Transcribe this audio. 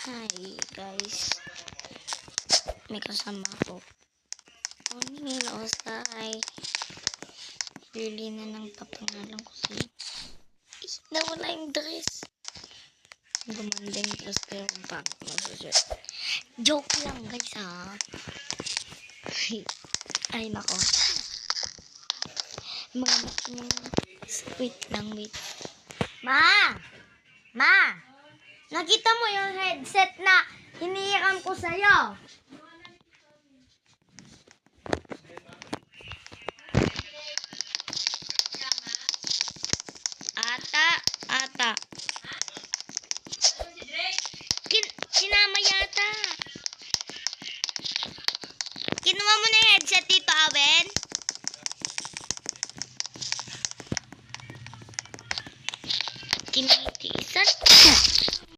Hi guys, may kasama ko. Kunin o say. Bili na ng papangalan ko si. Nawala yung dress. Gumanda yung dress pero kung paano masusunod. Joke lang guys ha. Ay nako. Mga wait lang wait. Ma! Nakita mo yung headset na hinihiram ko sa'yo? Ata.